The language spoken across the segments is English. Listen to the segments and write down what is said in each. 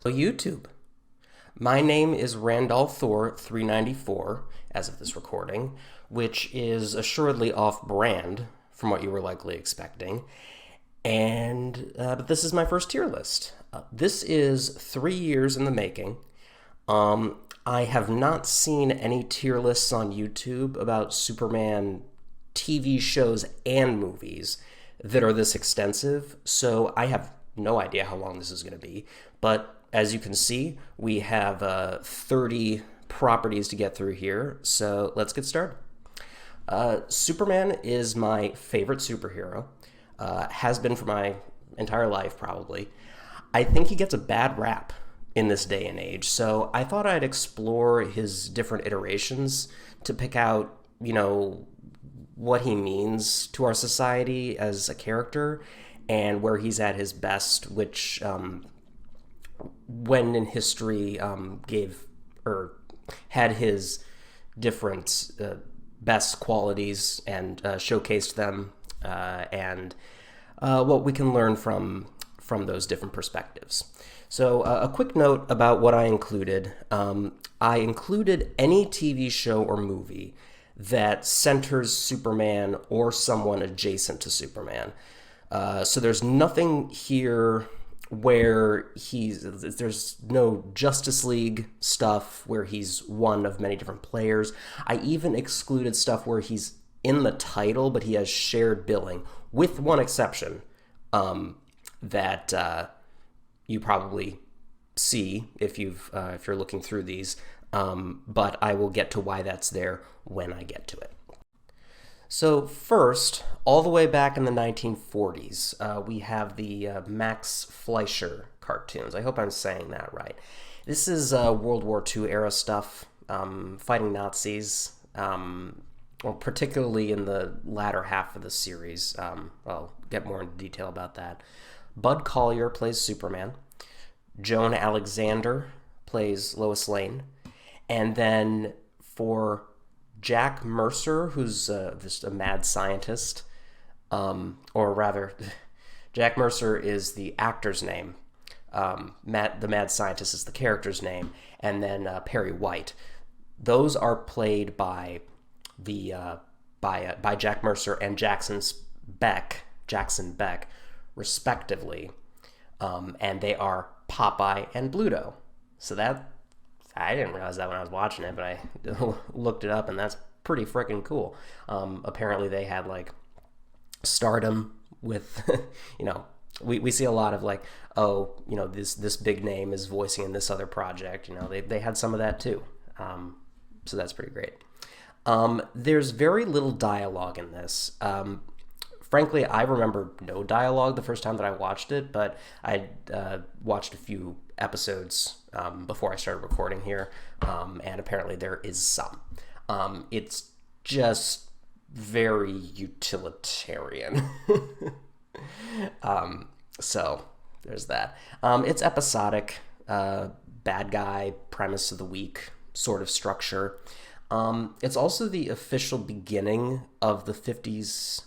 So YouTube. My name is Randolph Thor 394 as of this recording, which is assuredly off-brand from what you were likely expecting. But this is my first tier list. This is 3 years in the making. I have not seen any tier lists on YouTube about Superman TV shows and movies that are this extensive, so I have no idea how long this is going to be. But as you can see, we have 30 properties to get through here, so let's get started. Superman is my favorite superhero, has been for my entire life, probably. I think he gets a bad rap in this day and age, so I thought I'd explore his different iterations to pick out, what he means to our society as a character and where he's at his best, which when in history gave or had his different best qualities and showcased them and what we can learn from those different perspectives. So a quick note about what I included. I included any TV show or movie that centers Superman or someone adjacent to Superman. So there's nothing here where there's no Justice League stuff where he's one of many different players. I even excluded stuff where he's in the title, but he has shared billing, with one exception that you probably see if you're looking through these. But I will get to why that's there when I get to it. So first, all the way back in the 1940s, we have the Max Fleischer cartoons. I hope I'm saying that right. This is World War II era stuff, fighting Nazis, particularly in the latter half of the series. I'll get more into detail about that. Bud Collyer plays Superman. Joan Alexander plays Lois Lane. And then for Jack Mercer, who's just a mad scientist, or rather, Jack Mercer is the actor's name. The mad scientist is the character's name, and then Perry White. Those are played by by Jack Mercer and Jackson Beck, respectively, and they are Popeye and Bluto. So that. I didn't realize that when I was watching it, but I looked it up, and that's pretty freaking cool. Apparently, they had stardom with, we see a lot of this big name is voicing in this other project. They had some of that too. So that's pretty great. There's very little dialogue in this. Frankly, I remember no dialogue the first time that I watched it, but I watched a few episodes before I started recording here, and apparently there is some. It's just very utilitarian. So there's that. It's episodic, bad guy, premise of the week sort of structure. It's also the official beginning of the 40s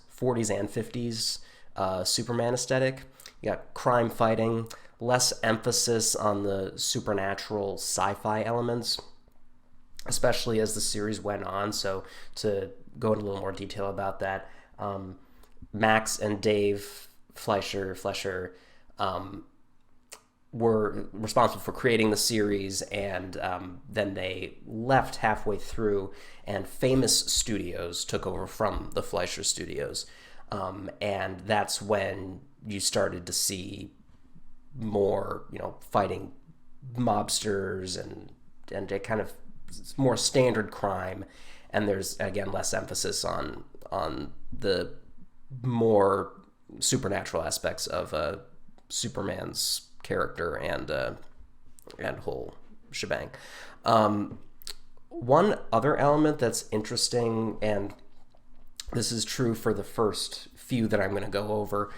and 50s Superman aesthetic. You got crime fighting, less emphasis on the supernatural sci-fi elements, especially as the series went on. So to go into a little more detail about that, Max and Dave Fleischer were responsible for creating the series, and then they left halfway through, and Famous Studios took over from the Fleischer Studios, and that's when you started to see more, fighting mobsters and a kind of more standard crime, and there's again less emphasis on the more supernatural aspects of Superman's character and whole shebang. One other element that's interesting, and this is true for the first few that I'm going to go over,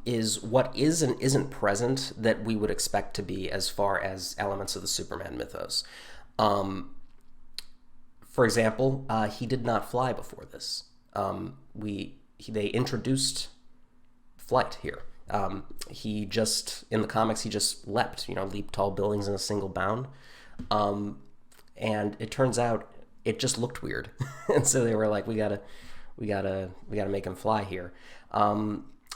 is what is and isn't present that we would expect to be as far as elements of the Superman mythos. For example, he did not fly before this. They introduced flight here He just, in the comics, he just leaped tall buildings in a single bound. And it turns out it just looked weird. And so they were like, we gotta make him fly here.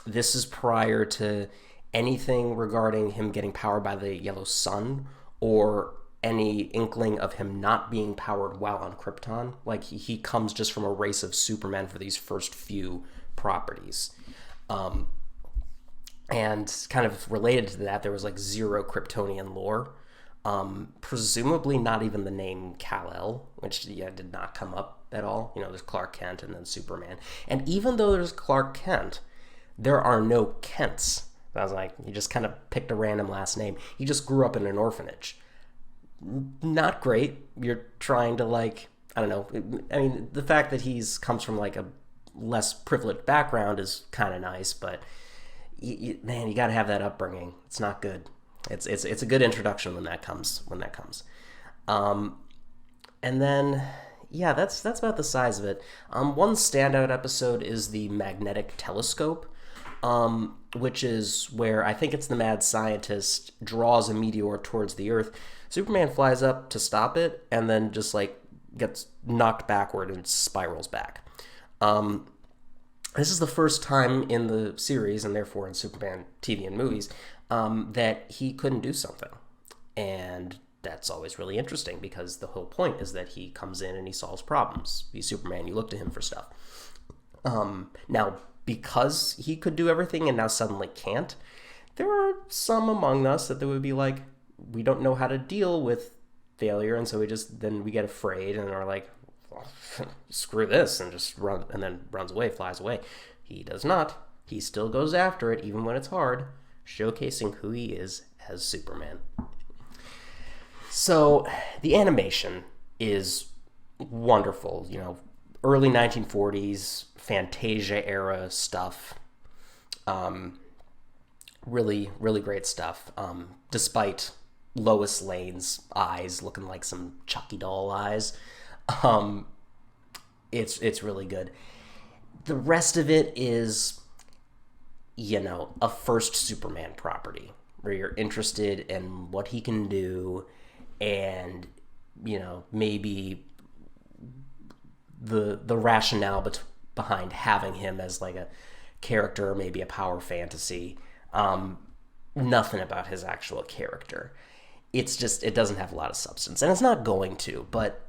This is prior to anything regarding him getting powered by the yellow sun or any inkling of him not being powered while on Krypton. Like, he comes just from a race of Supermen for these first few properties. And kind of related to that, there was like zero Kryptonian lore. Presumably not even the name Kal-El, which did not come up at all. There's Clark Kent and then Superman. And even though there's Clark Kent, there are no Kents. I was like, he just kind of picked a random last name. He just grew up in an orphanage. Not great. You're trying to, like, I don't know. I mean, the fact that comes from like a less privileged background is kind of nice, but man, you got to have that upbringing. It's not good. It's a good introduction when that comes. And then, yeah, that's about the size of it. One standout episode is the magnetic telescope, which is where I think it's the mad scientist draws a meteor towards the Earth. Superman flies up to stop it, and then just like gets knocked backward and spirals back. This is the first time in the series, and therefore in Superman TV and movies, that he couldn't do something. And that's always really interesting, because the whole point is that he comes in and he solves problems. He's Superman, you look to him for stuff. Now, because he could do everything and now suddenly can't, there are some among us that would be like, we don't know how to deal with failure, and so we get afraid and are like, screw this, and just run, and then flies away. He does not. He still goes after it, even when it's hard, showcasing who he is as Superman. So the animation is wonderful. Early 1940s Fantasia era stuff. Really, really great stuff. Despite Lois Lane's eyes looking like some Chucky doll eyes. It's really good. The rest of it is, a first Superman property where you're interested in what he can do, and maybe the rationale behind having him as like a character, maybe a power fantasy. Nothing about his actual character. It's just, it doesn't have a lot of substance, and it's not going to, but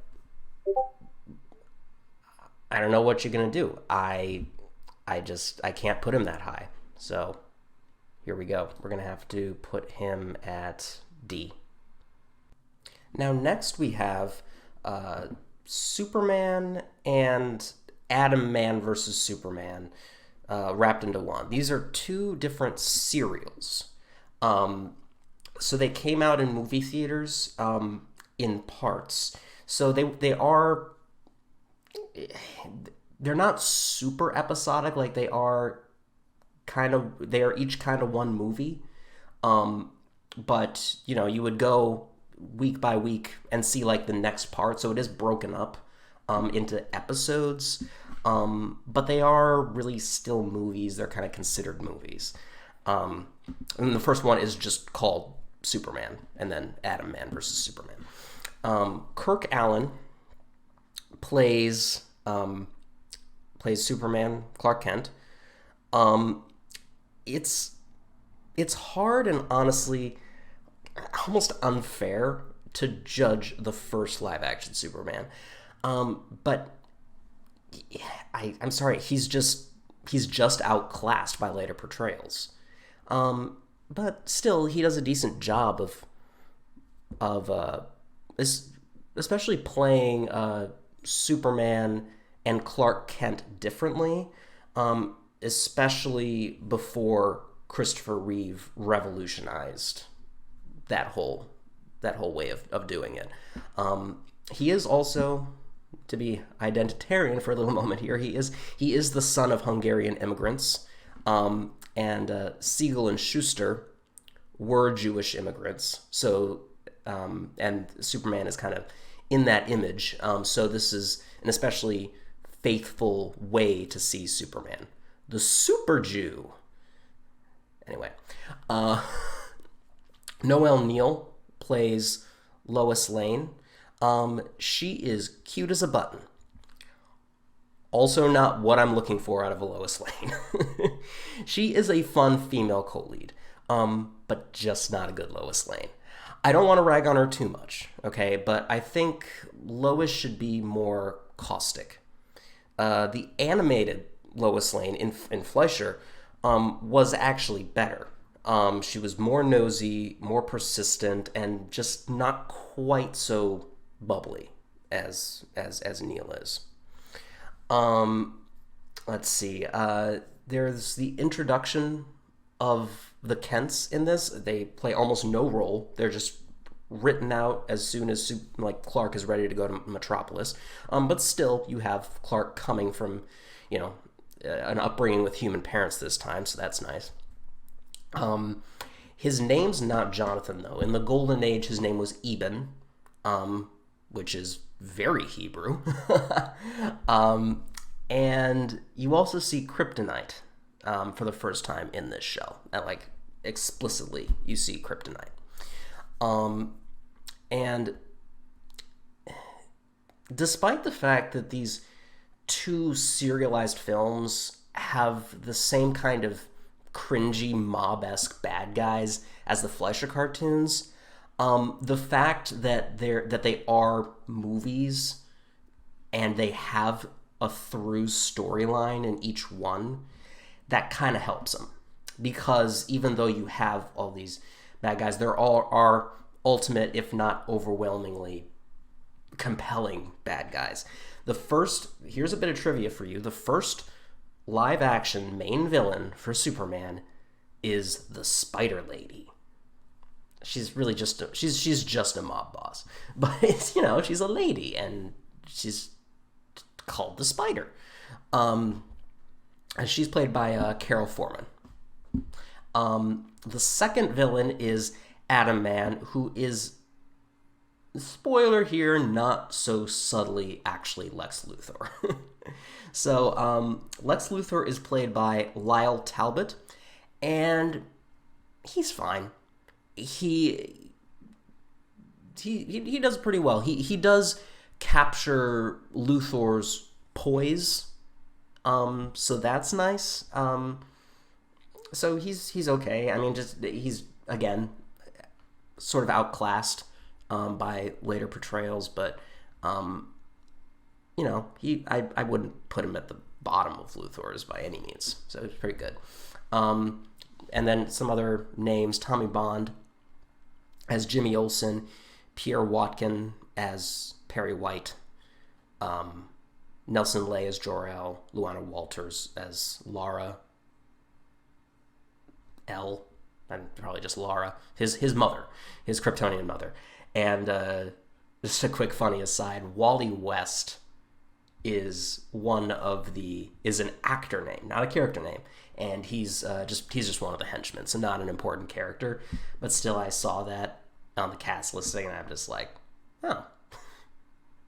I don't know what you're going to do. I can't put him that high. So here we go. We're going to have to put him at D. Now, next we have Superman and Atom Man versus Superman wrapped into one. These are two different serials. So they came out in movie theaters in parts. So they're not super episodic, like they are each kind of one movie. But you would go week by week and see like the next part. So it is broken up into episodes. But they are really still movies. They're kind of considered movies. And the first one is just called Superman, and then Atom Man versus Superman. Kirk Alyn plays Superman, Clark Kent. It's hard and honestly almost unfair to judge the first live action Superman. But I'm sorry, he's just outclassed by later portrayals. But still, he does a decent job of especially playing Superman and Clark Kent differently, especially before Christopher Reeve revolutionized that whole way of doing it. He is also, to be identitarian for a little moment here, he is the son of Hungarian immigrants, and Siegel and Schuster were Jewish immigrants. So, and Superman is kind of in that image. So this is an especially faithful way to see Superman. The Super Jew, Anyway, uh, Noelle Neal plays Lois Lane. She is cute as a button. Also, not what I'm looking for out of a Lois Lane. She is a fun female co-lead, but just not a good Lois Lane. I don't want to rag on her too much, okay? But I think Lois should be more caustic. The animated Lois Lane in Fleischer was actually better. She was more nosy, more persistent, and just not quite so bubbly as Neil is. Let's see. There's the introduction of the Kents in this. They play almost no role. They're just written out as soon as Clark is ready to go to Metropolis. But still, you have Clark coming from, an upbringing with human parents this time, so that's nice. His name's not Jonathan, though. In the Golden Age, his name was Eben, which is very Hebrew. And you also see kryptonite for the first time in this show. Explicitly, you see kryptonite. And despite the fact that these two serialized films have the same kind of cringy, mob-esque bad guys as the Fleischer cartoons, the fact that they are movies and they have a through storyline in each one, that kind of helps them. Because even though you have all these bad guys, there all are ultimate, if not overwhelmingly compelling bad guys. Here's a bit of trivia for you. The first live action main villain for Superman is the Spider Lady. She's really she's just a mob boss, but it's, she's a lady and she's called the Spider. And she's played by Carol Foreman. The second villain is Atom Man, who is, spoiler here, not so subtly actually Lex Luthor. So Lex Luthor is played by Lyle Talbot, and he's fine. He does pretty well. He does capture Luthor's poise, so that's nice. So he's okay. I mean, he's again sort of outclassed by later portrayals, but I wouldn't put him at the bottom of Luthor's by any means. So it's pretty good. And then some other names: Tommy Bond as Jimmy Olsen, Pierre Watkin as Perry White, Nelson Lay as Jor-El, Luana Walters as Lara L, and probably just Lara, his mother, his Kryptonian mother. And just a quick funny aside, Wally West is an actor name, not a character name, and he's just one of the henchmen, so not an important character. But still, I saw that on the cast listing, and I'm just like, oh,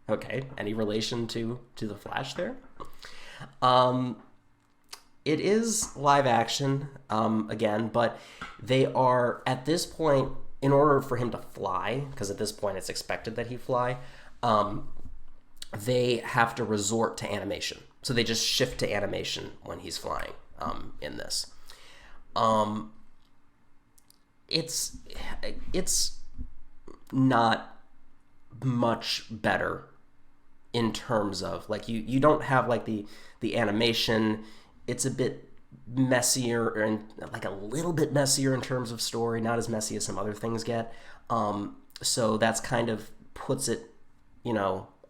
okay. Any relation to the Flash there? It is live action, again, but they are, at this point, in order for him to fly, because at this point it's expected that he fly, they have to resort to animation. So they just shift to animation when he's flying in this. It's not much better in terms of, you don't have, the animation. It's a bit messier, and a little bit messier in terms of story, not as messy as some other things get. So that's kind of puts it,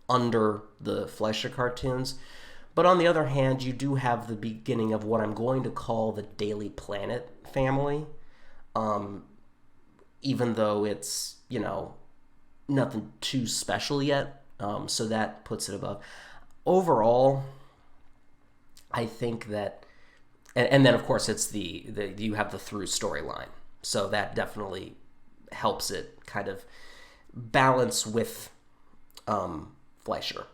under the Fleischer cartoons. But on the other hand, you do have the beginning of what I'm going to call the Daily Planet family, even though it's, nothing too special yet. So that puts it above. Overall, I think that, and then of course it's you have the through storyline, so that definitely helps it kind of balance with Fleischer.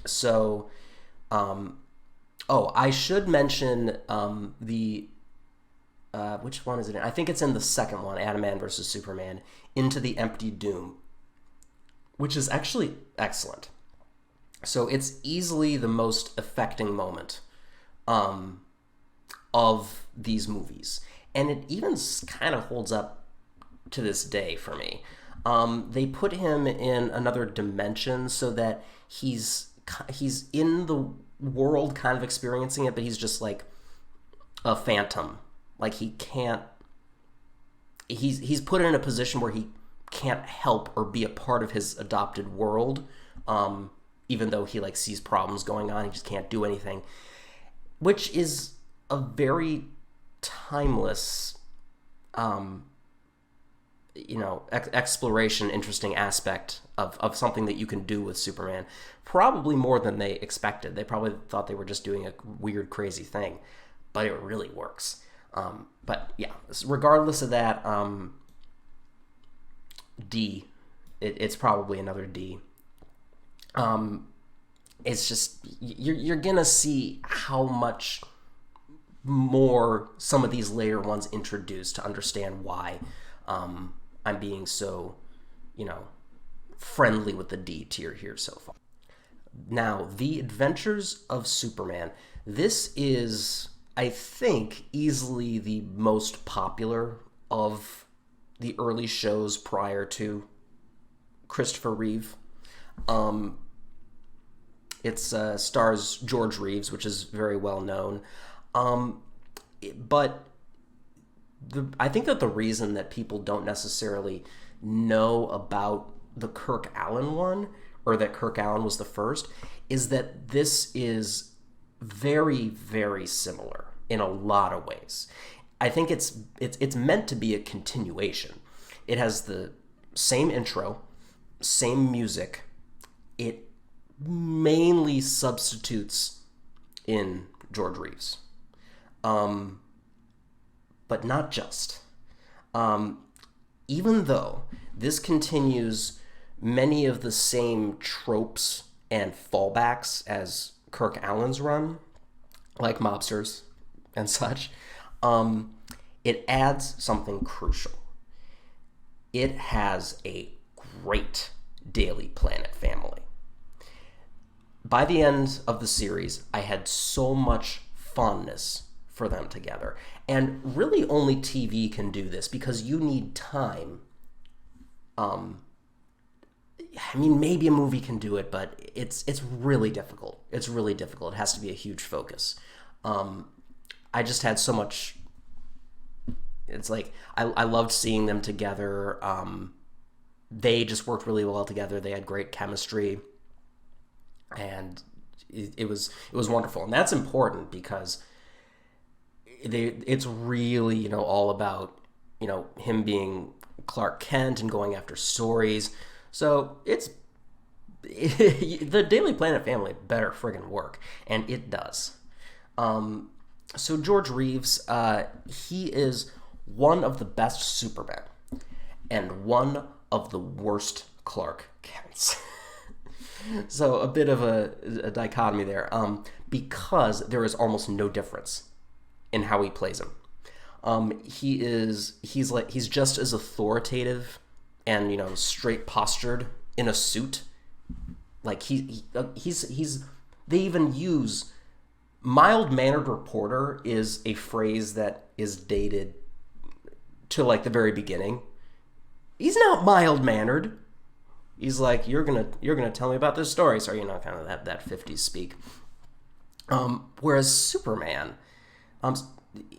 So, I should mention the which one is it in? I think it's in the second one, Adaman versus Superman, Into the Empty Doom, which is actually excellent. So it's easily the most affecting moment of these movies. And it even kind of holds up to this day for me. They put him in another dimension so that he's in the world kind of experiencing it, but he's just like a phantom. Like he can't... He's put in a position where he can't help or be a part of his adopted world, even though he like sees problems going on. He just can't do anything, which is a very timeless exploration, interesting aspect of something that you can do with Superman, probably more than they expected. They probably thought they were just doing a weird, crazy thing, but it really works. But yeah, regardless of that, D, it's probably another D. It's just, you're gonna see how much more some of these later ones introduce to understand why I'm being so, friendly with the D tier here so far. Now, The Adventures of Superman. This is, I think, easily the most popular of the early shows prior to Christopher Reeve. It stars George Reeves, which is very well known. But I think that the reason that people don't necessarily know about the Kirk Alyn one, or that Kirk Alyn was the first, is that this is very, very similar in a lot of ways. I think it's meant to be a continuation. It has the same intro, same music. It mainly substitutes in George Reeves. But not just. Even though this continues many of the same tropes and fallbacks as Kirk Alyn's run, like mobsters and such, it adds something crucial. It has a great Daily Planet family. By the end of the series, I had so much fondness for them together. And really only TV can do this because you need time. Maybe a movie can do it, but it's really difficult. It's really difficult. It has to be a huge focus. I just had so much... It's like, I loved seeing them together. They just worked really well together. They had great chemistry. And it was wonderful. And that's important because it's really, all about, him being Clark Kent and going after stories. So the Daily Planet family better friggin' work, and it does. So George Reeves, he is one of the best Supermen and one of the worst Clark Kents. So a bit of a dichotomy there, because there is almost no difference in how he plays him. He's just as authoritative and straight postured in a suit. Like he's they even use mild-mannered reporter is a phrase that is dated to like the very beginning. He's not mild-mannered. He's like, you're gonna tell me about this story. So kind of that 50s speak. Whereas Superman,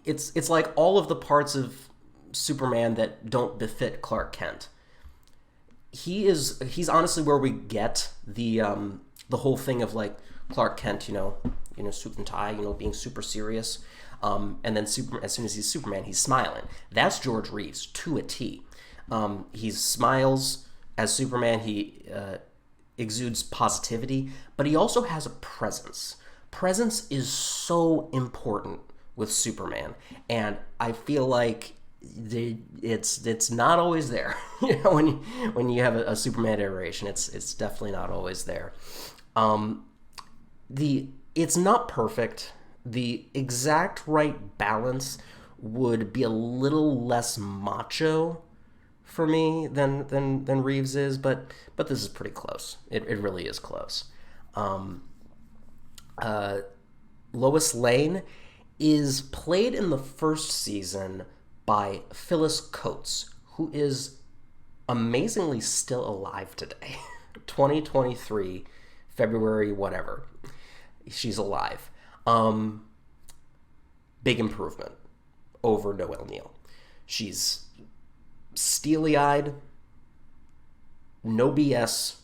it's like all of the parts of Superman that don't befit Clark Kent. He's honestly where we get the whole thing of like Clark Kent, suit and tie, being super serious. And then as soon as he's Superman, he's smiling. That's George Reeves to a T. He smiles as Superman. He exudes positivity, but he also has a presence. Presence is so important with Superman, and I feel like it's not always there. When you have a Superman iteration, it's definitely not always there. It's not perfect. The exact right balance would be a little less macho for me than Reeves is, but this is pretty close. It really is close. Lois Lane is played in the first season by Phyllis Coates, who is amazingly still alive today. 2023, February, whatever. She's alive. Big improvement over Noelle Neal. She's steely-eyed, no BS.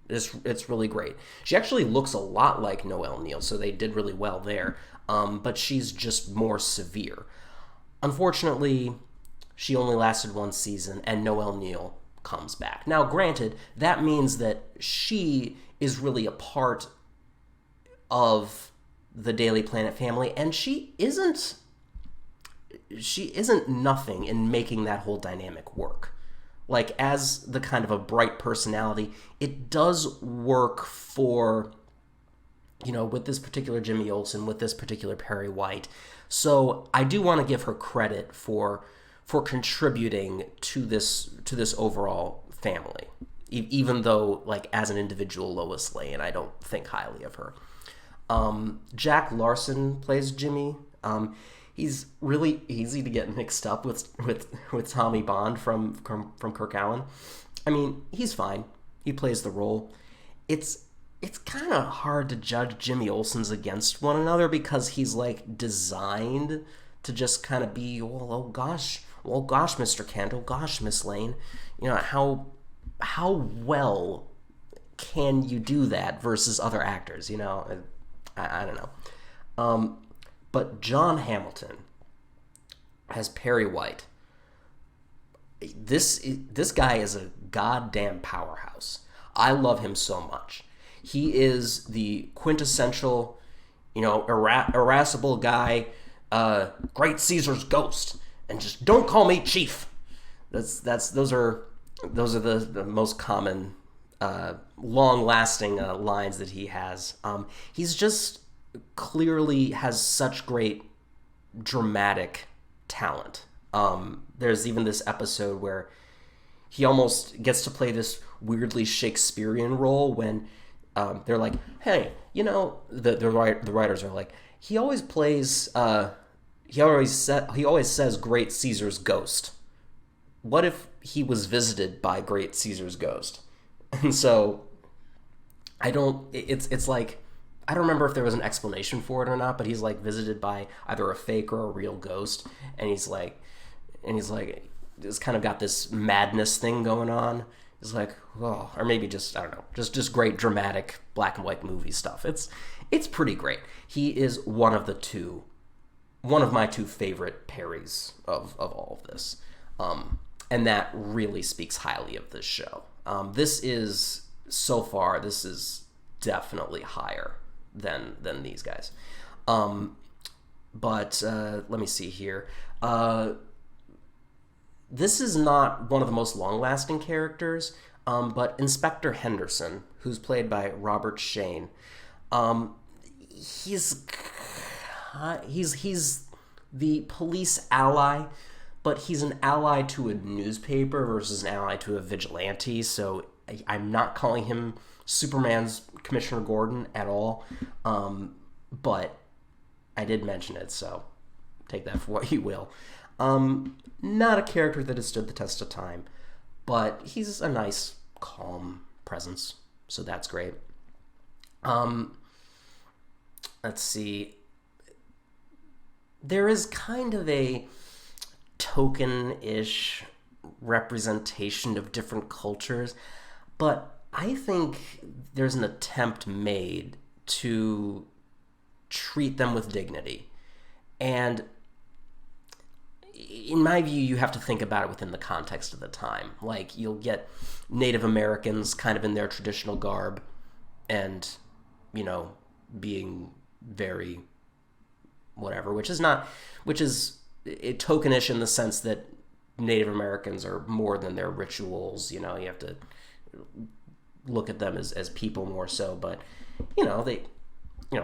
It's really great. She actually looks a lot like Noelle Neal, so they did really well there. But she's just more severe. Unfortunately, she only lasted one season, and Noelle Neal comes back. Now, granted, that means that she is really a part of the Daily Planet family, and she isn't nothing in making that whole dynamic work. Like, as the kind of a bright personality, it does work for, with this particular Jimmy Olsen, with this particular Perry White. So I do want to give her credit for contributing to this overall family, even though, like, as an individual Lois Lane, I don't think highly of her. Jack Larson plays Jimmy. He's really easy to get mixed up with Tommy Bond from Kirk Alyn. I mean, he's fine. He plays the role. It's kind of hard to judge Jimmy Olsen's against one another because he's like designed to just kind of be, oh gosh, Mr. Kent, oh gosh, Miss Lane, how well can you do that versus other actors? I don't know. But John Hamilton as Perry White. This guy is a goddamn powerhouse. I love him so much. He is the quintessential, irascible guy, great Caesar's ghost, and just don't call me chief. Those are the most common, long-lasting lines that he has. He's just clearly has such great dramatic talent. There's even this episode where he almost gets to play this weirdly Shakespearean role when they're like, hey, the writers are like, he always plays, he always says great Caesar's ghost. What if he was visited by great Caesar's ghost? And so it's like, I don't remember if there was an explanation for it or not, but he's like visited by either a fake or a real ghost, and he's like, it's kind of got this madness thing going on. It's like, oh, or maybe just, I don't know, just great dramatic black and white movie stuff. It's pretty great. He is one of my two favorite Perrys of all of this, and that really speaks highly of this show. This is definitely higher than these guys. But let me see here. This is not one of the most long-lasting characters, but Inspector Henderson, who's played by Robert Shane, he's the police ally, but he's an ally to a newspaper versus an ally to a vigilante, so I'm not calling him Superman's Commissioner Gordon at all, but I did mention it, so take that for what you will. Not a character that has stood the test of time, but he's a nice, calm presence, so that's great. Let's see. There is kind of a token-ish representation of different cultures, but I think there's an attempt made to treat them with dignity. And in my view, you have to think about it within the context of the time. Like, you'll get Native Americans kind of in their traditional garb and, being very whatever, which is tokenish in the sense that Native Americans are more than their rituals. You have to look at them as people more so, but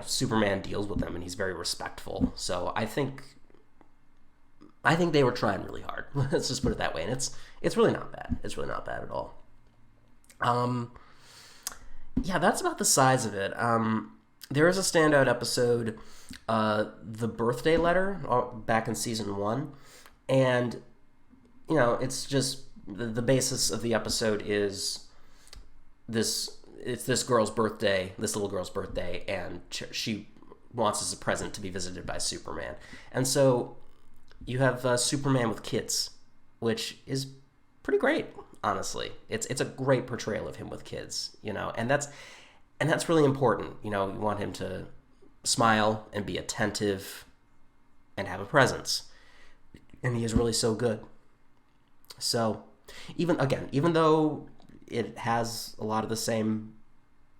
Superman deals with them and he's very respectful. So I think I think they were trying really hard. Let's just put it that way. And it's really not bad. It's really not bad at all. Yeah, that's about the size of it. There is a standout episode, The Birthday Letter, back in season 1. And, it's just, the basis of the episode is it's this girl's birthday, this little girl's birthday, and she wants as a present to be visited by Superman. And so you have Superman with kids, which is pretty great, honestly. It's a great portrayal of him with kids, and that's really important. You want him to smile and be attentive and have a presence. And he is really so good. So, even though it has a lot of the same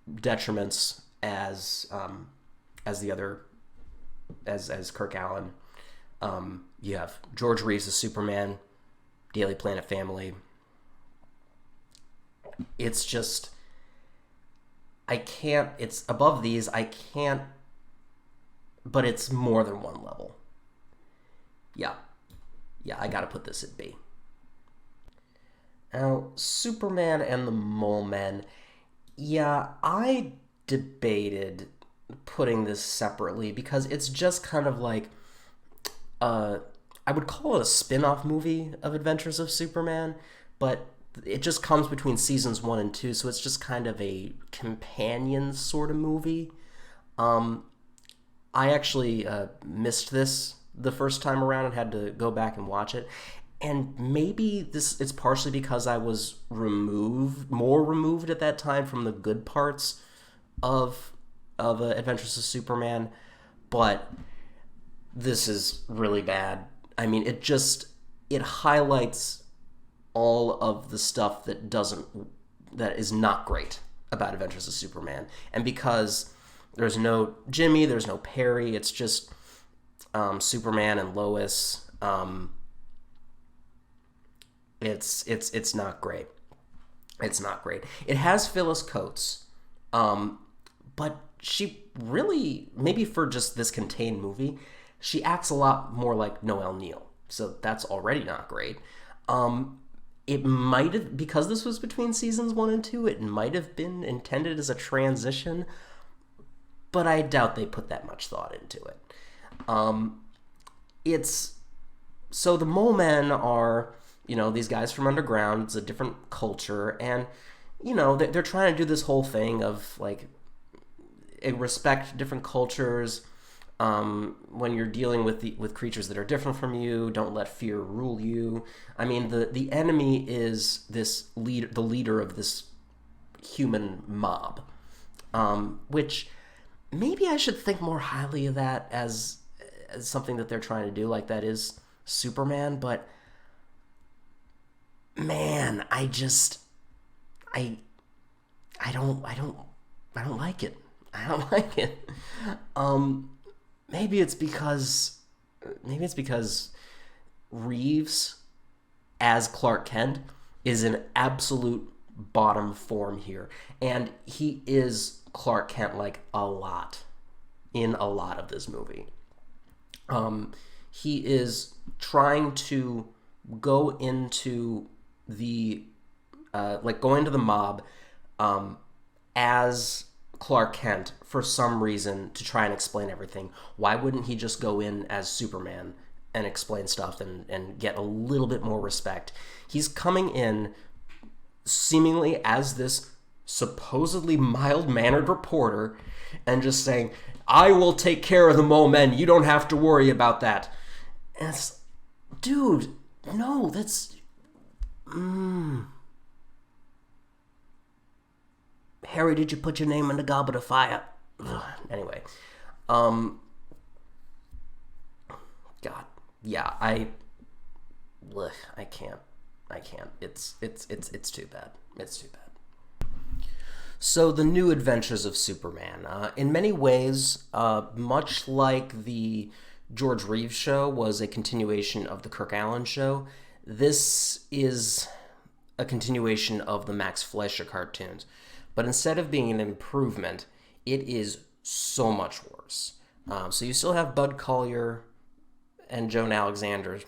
detriments as the other, as Kirk Alyn, you have George Reeves as Superman, Daily Planet family. It's just, it's above these, but it's more than one level. Yeah, I gotta put this at B. Now, Superman and the Mole Men. Yeah, I debated putting this separately because it's just kind of like, I would call it a spin-off movie of Adventures of Superman, but it just comes between seasons 1 and 2, so it's just kind of a companion sort of movie. I actually missed this the first time around and had to go back and watch it. And maybe it's partially because I was more removed at that time from the good parts of Adventures of Superman, but this is really bad. I mean, it highlights all of the stuff that is not great about Adventures of Superman. And because there's no Jimmy, there's no Perry, it's just Superman and Lois. It's not great. It's not great. It has Phyllis Coates, but she really, maybe for just this contained movie, she acts a lot more like Noelle Neal. So that's already not great. It might have, because this was between seasons 1 and 2, it might have been intended as a transition, but I doubt they put that much thought into it. So the Mole Men are, these guys from underground. It's a different culture, and they're trying to do this whole thing of like respect different cultures. When you're dealing with creatures that are different from you, don't let fear rule you. I mean, the enemy is the leader of this human mob, which maybe I should think more highly of that as something that they're trying to do, like that is Superman, but man, I don't like it. I don't like it. Maybe it's because Reeves as Clark Kent is an absolute bottom form here, and he is Clark Kent like in a lot of this movie. He is trying to go into the mob as Clark Kent for some reason to try and explain everything. Why wouldn't he just go in as Superman and explain stuff and get a little bit more respect? He's coming in seemingly as this supposedly mild-mannered reporter and just saying, I will take care of the Mole Men. You don't have to worry about that. And it's, dude, no, that's... Harry, did you put your name in the goblet of fire? Ugh. Anyway. God. Yeah, I can't. It's too bad. It's too bad. So, the New Adventures of Superman. In many ways, much like the George Reeves show was a continuation of the Kirk Alyn show, this is a continuation of the Max Fleischer cartoons. But instead of being an improvement, it is so much worse. So you still have Bud Collyer and Joan Alexander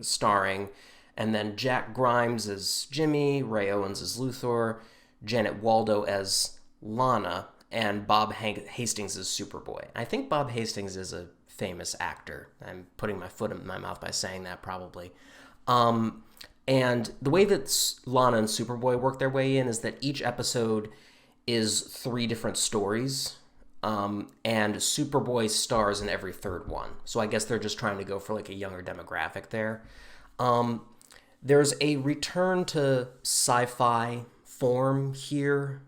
starring, and then Jack Grimes as Jimmy, Ray Owens as Luthor, Janet Waldo as Lana, and Bob Hastings as Superboy. I think Bob Hastings is a famous actor. I'm putting my foot in my mouth by saying that, probably. And the way that Lana and Superboy work their way in is that each episode is 3 different stories, and Superboy stars in every third one. So I guess they're just trying to go for like a younger demographic there. There's a return to sci-fi form here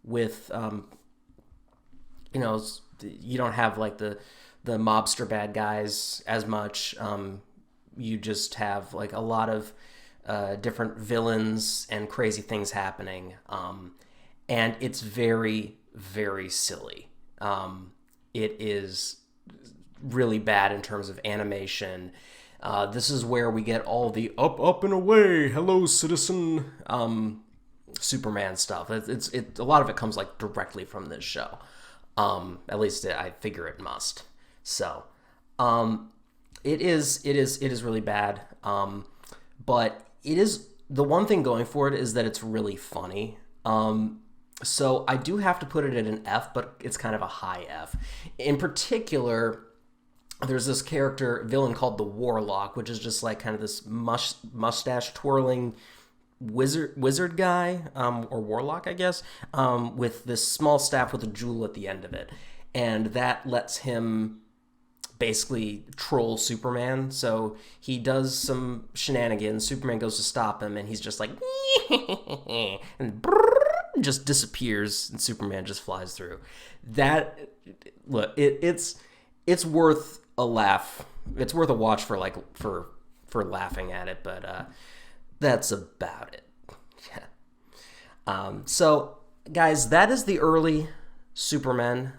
with, you know, you don't have like the mobster bad guys as much. You just have like a lot of different villains and crazy things happening. And it's very, very silly. It is really bad in terms of animation. This is where we get all the up and away, hello citizen, Superman stuff. A lot of it comes like directly from this show. At least I figure it must. So, it is really bad. But it is, the one thing going for it is that it's really funny. So I do have to put it at an F, but it's kind of a high F. In particular, there's this villain called the Warlock, which is just like kind of this mustache twirling wizard guy, or warlock, I guess, with this small staff with a jewel at the end of it. And that lets him basically troll Superman. So he does some shenanigans. Superman goes to stop him, and he's just like, and just disappears, and Superman just flies through. That, look, it's worth a laugh. It's worth a watch for laughing at it, but that's about it. Yeah. So, guys, that is the early Superman.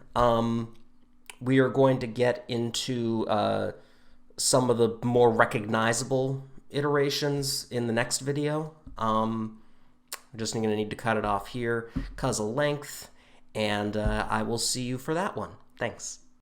We are going to get into some of the more recognizable iterations in the next video. I'm just going to need to cut it off here because of length, and I will see you for that one. Thanks.